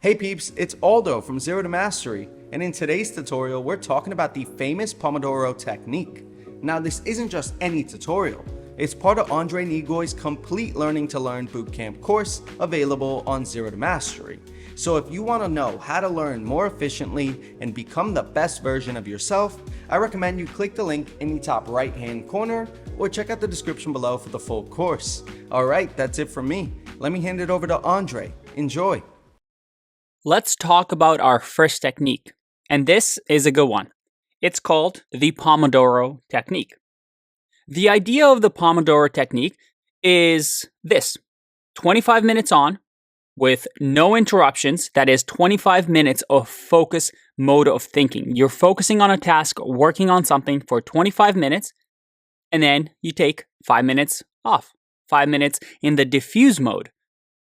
Hey peeps, it's Aldo from Zero to Mastery, and in today's tutorial we're talking about the famous Pomodoro Technique. Now this isn't just any tutorial, it's part of Andrei Nigoi's complete Learning to Learn bootcamp course available on Zero to Mastery. So if you want to know how to learn more efficiently and become the best version of yourself, I recommend you click the link in the top right hand corner or check out the description below for the full course. Alright, that's it from me. Let me hand it over to Andrei. Enjoy! Let's talk about our first technique, and this is a good one. It's called the Pomodoro Technique. The idea of the Pomodoro Technique is this: 25 minutes on with no interruptions, that is 25 minutes of focus mode of thinking. You're focusing on a task, working on something for 25 minutes, and then you take 5 minutes off. 5 minutes in the diffuse mode,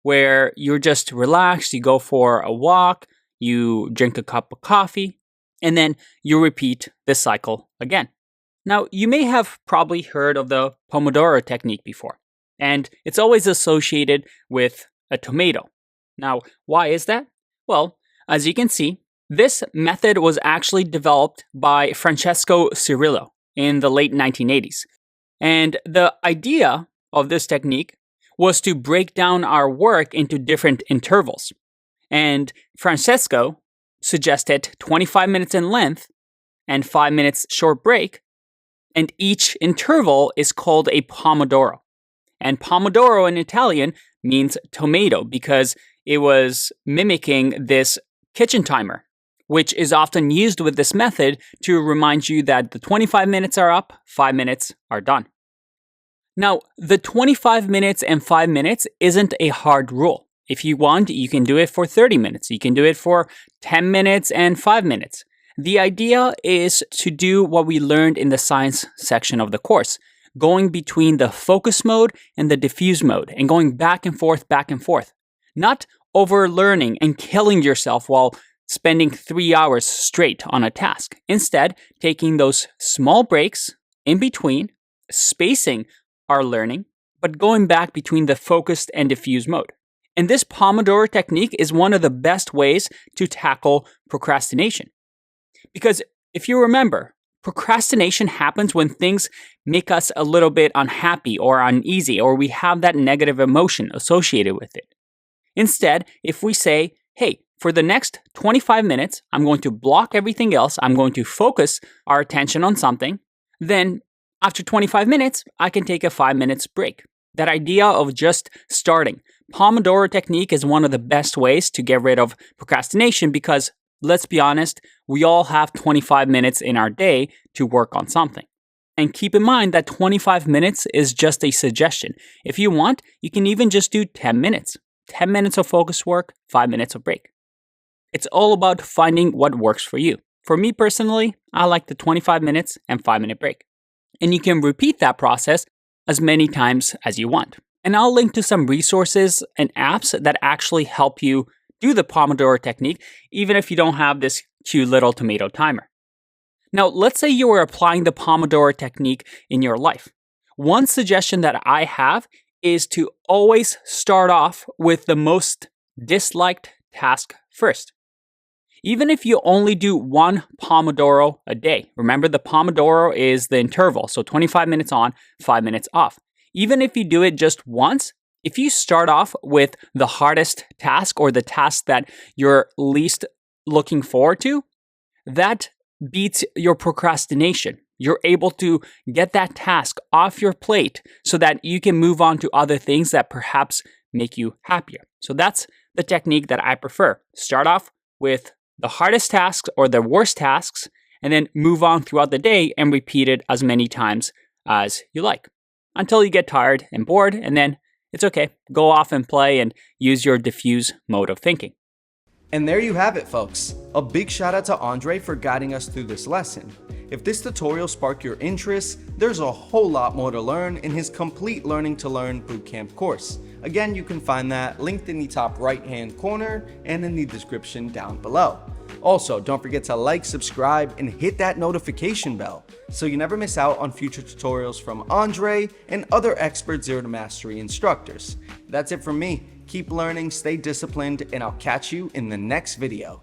where you're just relaxed, you go for a walk, you drink a cup of coffee, and then you repeat this cycle again. Now, you may have probably heard of the Pomodoro Technique before, and it's always associated with a tomato. Now, why is that? Well, as you can see, this method was actually developed by Francesco Cirillo in the late 1980s. And the idea of this technique was to break down our work into different intervals. And Francesco suggested 25 minutes in length and 5 minutes short break, and each interval is called a pomodoro. And pomodoro in Italian means tomato because it was mimicking this kitchen timer, which is often used with this method to remind you that the 25 minutes are up, 5 minutes are done. Now, the 25 minutes and 5 minutes isn't a hard rule. If you want, you can do it for 30 minutes. You can do it for 10 minutes and 5 minutes. The idea is to do what we learned in the science section of the course, going between the focus mode and the diffuse mode and going back and forth, not overlearning and killing yourself while spending 3 hours straight on a task. Instead, taking those small breaks in between, spacing our learning, but going back between the focused and diffuse mode. And this Pomodoro technique is one of the best ways to tackle procrastination. Because if you remember, procrastination happens when things make us a little bit unhappy or uneasy, or we have that negative emotion associated with it. Instead, if we say, hey, for the next 25 minutes, I'm going to block everything else, I'm going to focus our attention on something, then after 25 minutes, I can take a 5 minutes break. That idea of just starting. Pomodoro technique is one of the best ways to get rid of procrastination because, let's be honest, we all have 25 minutes in our day to work on something. And keep in mind that 25 minutes is just a suggestion. If you want, you can even just do 10 minutes. 10 minutes of focus work, 5 minutes of break. It's all about finding what works for you. For me personally, I like the 25 minutes and 5 minute break. And you can repeat that process as many times as you want. And I'll link to some resources and apps that actually help you do the Pomodoro technique, even if you don't have this cute little tomato timer. Now, let's say you are applying the Pomodoro technique in your life. One suggestion that I have is to always start off with the most disliked task first. Even if you only do one Pomodoro a day, remember the Pomodoro is the interval, so 25 minutes on, 5 minutes off. Even if you do it just once, if you start off with the hardest task or the task that you're least looking forward to, that beats your procrastination. You're able to get that task off your plate so that you can move on to other things that perhaps make you happier. So that's the technique that I prefer. Start off with the hardest tasks or the worst tasks, and then move on throughout the day and repeat it as many times as you like until you get tired and bored, and then it's okay. Go off and play and use your diffuse mode of thinking. And there you have it, folks. A big shout out to Andrei for guiding us through this lesson. If this tutorial sparked your interest, there's a whole lot more to learn in his complete Learning to Learn bootcamp course. Again, you can find that linked in the top right-hand corner and in the description down below. Also, don't forget to like, subscribe, and hit that notification bell so you never miss out on future tutorials from Andrei and other expert Zero to Mastery instructors. That's it from me. Keep learning, stay disciplined, and I'll catch you in the next video.